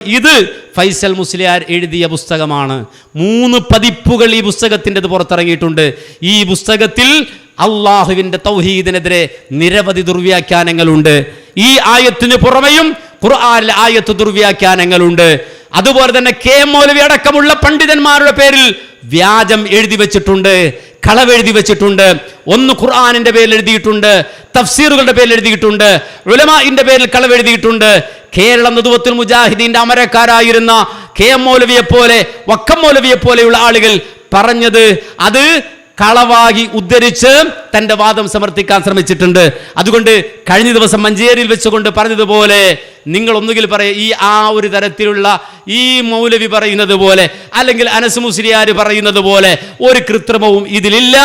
ഇത് ഫൈസൽ മുസ്ലിയാർ എഴുതിയ പുസ്തകമാണ്. 3 പതിപ്പുകൾ ഈ പുസ്തകത്തിൻ്റെത് പുറത്തിറങ്ങിയിട്ടുണ്ട്. ഈ പുസ്തകത്തിൽ അള്ളാഹുവിൻ്റെ തൗഹീദിനെതിരെ നിരവധി ദുർവ്യാഖ്യാനങ്ങളുണ്ട്. ഈ ആയത്തിന് പുറമെയും ഖുർആനിലെ ആയത്ത് ദുർവ്യാഖ്യാനങ്ങളുണ്ട്. അതുപോലെ തന്നെ കെ മൗലവി അടക്കമുള്ള പണ്ഡിതന്മാരുടെ പേരിൽ വ്യാജം എഴുതി വെച്ചിട്ടുണ്ട്, കളവെഴുതി വെച്ചിട്ടുണ്ട്. ഒന്ന് ഖുർആനിന്റെ പേരിൽ എഴുതിയിട്ടുണ്ട്, തഫ്സീറുകളുടെ പേരിൽ എഴുതിയിട്ടുണ്ട്, ഉലമാഇന്റെ പേരിൽ കളവെഴുതിയിട്ടുണ്ട്. കേരള നദുവത്തുൽ മുജാഹിദീന്റെ അമരക്കാരായിരുന്ന കെ എം മൗലവിയെ പോലെ, വക്കം മൗലവിയെ പോലെയുള്ള ആളുകൾ പറഞ്ഞത് അത് കളവായി ഉദ്ധരിച്ച് തന്റെ വാദം സമർത്ഥിക്കാൻ ശ്രമിച്ചിട്ടുണ്ട്. അതുകൊണ്ട് കഴിഞ്ഞ ദിവസം മഞ്ചേരിയിൽ വെച്ചുകൊണ്ട് പറഞ്ഞതുപോലെ നിങ്ങൾ ഒന്നുകിൽ ഈ ഒരു തരത്തിലുള്ള ഈ മൗലവി പറയുന്നത് പോലെ അല്ലെങ്കിൽ അനസ് മുസ്ലിയാർ പറയുന്നത് പോലെ ഒരു കൃത്രിമവും ഇതിലില്ല.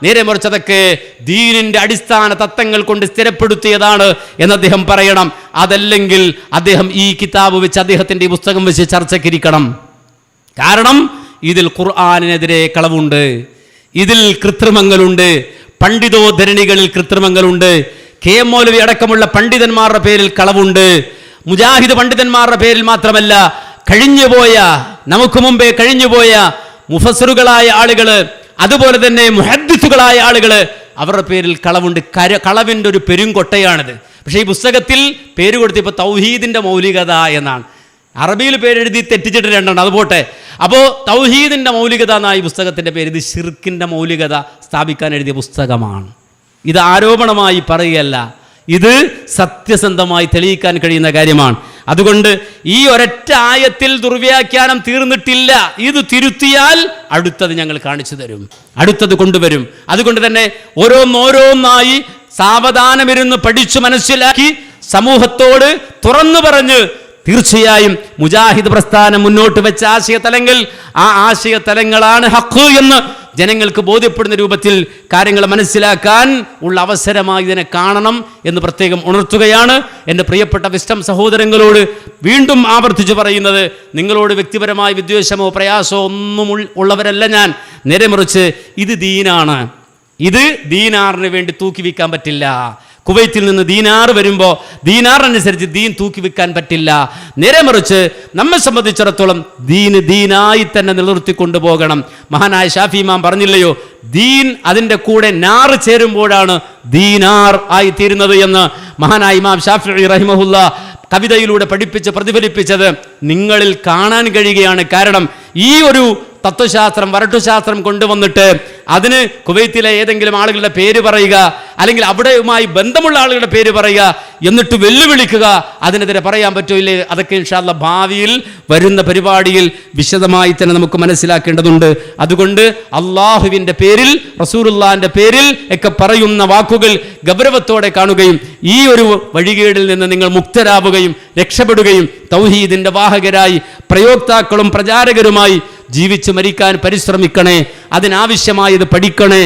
നേരെ മറിച്ച് അതൊക്കെ ദീനിന്റെ അടിസ്ഥാന തത്വങ്ങൾ കൊണ്ട് സ്ഥിരപ്പെടുത്തിയതാണ് എന്ന് അദ്ദേഹം പറയണം. അതല്ലെങ്കിൽ അദ്ദേഹം ഈ കിതാബ് വെച്ച്, അദ്ദേഹത്തിന്റെ ഈ പുസ്തകം വെച്ച് ചർച്ചയ്ക്കിരിക്കണം. കാരണം ഇതിൽ ഖുർആനിനെതിരെ കളവുണ്ട്, ഇതിൽ കൃത്രിമങ്ങളുണ്ട്, പണ്ഡിതോദ്ധരണികളിൽ കൃത്രിമങ്ങളുണ്ട്. കെ എം മൗലവി അടക്കമുള്ള പണ്ഡിതന്മാരുടെ പേരിൽ കളവുണ്ട്. മുജാഹിദ് പണ്ഡിതന്മാരുടെ പേരിൽ മാത്രമല്ല, കഴിഞ്ഞുപോയ, നമുക്ക് മുമ്പേ കഴിഞ്ഞുപോയ മുഫസ്സിറുകളായ ആളുകള്, അതുപോലെ തന്നെ മുഹദ്ദിസുകളായ ആളുകള്, അവരുടെ പേരിൽ കളവുണ്ട്. കളവിൻ്റെ ഒരു പെരുങ്കൊട്ടയാണിത്. പക്ഷേ ഈ പുസ്തകത്തിൽ പേര് കൊടുത്തിപ്പോൾ തൗഹീദിന്റെ മൗലികത എന്നാണ്. അറബിയിൽ പേരെഴുതി തെറ്റിച്ചിട്ട് രണ്ടെണ്ണം, അത് പോട്ടെ. അപ്പോൾ തൗഹീദിന്റെ മൗലികത എന്നാണ് ഈ പുസ്തകത്തിന്റെ പേര്. ഇത് ശിർക്കിന്റെ മൗലികത സ്ഥാപിക്കാൻ എഴുതിയ പുസ്തകമാണ്. ഇത് ആരോപണമായി പറയുകയല്ല, ഇത് സത്യസന്ധമായി തെളിയിക്കാൻ കഴിയുന്ന കാര്യമാണ്. അതുകൊണ്ട് ഈ ഒരൊറ്റ ആയത്തിൽ ദുർവ്യാഖ്യാനം തീർന്നിട്ടില്ല. ഇത് തിരുത്തിയാൽ അടുത്തത് ഞങ്ങൾ കാണിച്ചു തരും, അടുത്തത് കൊണ്ടുവരും. അതുകൊണ്ട് തന്നെ ഓരോന്നോരോന്നായി സാവധാനമിരുന്ന് പഠിച്ചു മനസ്സിലാക്കി സമൂഹത്തോട് തുറന്നു പറഞ്ഞ് തീർച്ചയായും മുജാഹിദ് പ്രസ്ഥാനം മുന്നോട്ട് വെച്ച ആശയതലങ്ങൾ, ആ ആശയതലങ്ങളാണ് ഹഖ് എന്ന് ജനങ്ങൾക്ക് ബോധ്യപ്പെടുന്ന രൂപത്തിൽ കാര്യങ്ങൾ മനസ്സിലാക്കാൻ ഉള്ള അവസരമായി ഇതിനെ കാണണം എന്ന് പ്രത്യേകം ഉണർത്തുകയാണ്. എൻ്റെ പ്രിയപ്പെട്ട വിസ്റ്റം സഹോദരങ്ങളോട് വീണ്ടും ആവർത്തിച്ചു പറയുന്നത്, നിങ്ങളോട് വ്യക്തിപരമായ വിദ്വേഷമോ പ്രയാസമോ ഒന്നും ഉള്ളവരല്ല ഞാൻ. നേരെ മറിച്ച് ഇത് ദീനാണ്. ഇത് ദീനാറിന് വേണ്ടി തൂക്കി വിൽക്കാൻ പറ്റില്ല. കുവൈത്തിൽ നിന്ന് ദീനാർ വരുമ്പോൾ ദീനാറിനനുസരിച്ച് ദീൻ തൂക്കി വെക്കാൻ പറ്റില്ല. നേരെ മറിച്ച് നമ്മെ സംബന്ധിച്ചിടത്തോളം ദീന് ദീനായി തന്നെ നിലനിർത്തിക്കൊണ്ടു പോകണം. മഹാനായ ഷാഫി ഇമാം പറഞ്ഞില്ലയോ, ദീൻ അതിൻ്റെ കൂടെ നാർ ചേരുമ്പോഴാണ് ദീനാർ ആയി തീരുന്നത് എന്ന്. മഹാനായ ഇമാം ഷാഫി റഹിമഹുല്ല കവിതയിലൂടെ പഠിപ്പിച്ച് പ്രതിഫലിപ്പിച്ചത് നിങ്ങളിൽ കാണാൻ കഴിയുകയാണ്. കാരണം ഈ ഒരു തത്വശാസ്ത്രം, വരട്ടുശാസ്ത്രം കൊണ്ടുവന്നിട്ട് അതിന് കുവൈത്തിലെ ഏതെങ്കിലും ആളുകളുടെ പേര് പറയുക, അല്ലെങ്കിൽ അവിടെയുമായി ബന്ധമുള്ള ആളുകളുടെ പേര് പറയുക, എന്നിട്ട് വെല്ലുവിളിക്കുക, അതിനെതിരെ പറയാൻ പറ്റില്ലേ? അതൊക്കെ ഇൻഷാ അല്ലാഹ് ഭാവിയിൽ വരുന്ന പരിപാടിയിൽ വിശദമായി തന്നെ നമുക്ക് മനസ്സിലാക്കേണ്ടതുണ്ട്. അതുകൊണ്ട് അള്ളാഹുവിൻ്റെ പേരിൽ, റസൂലുള്ളാഹിന്റെ പേരിൽ ഒക്കെ പറയുന്ന വാക്കുകൾ ഗൗരവത്തോടെ കാണുകയും ഈ ഒരു വഴികേടിൽ നിന്ന് നിങ്ങൾ മുക്തരാവുകയും രക്ഷപ്പെടുകയും തൗഹീദിന്റെ വാഹകരായി പ്രയോക്താക്കളും പ്രചാരകരുമായി ജീവിച്ചു മരിക്കാൻ പരിശ്രമിക്കണേ. അതിനാവശ്യമായത് പഠിക്കണേ.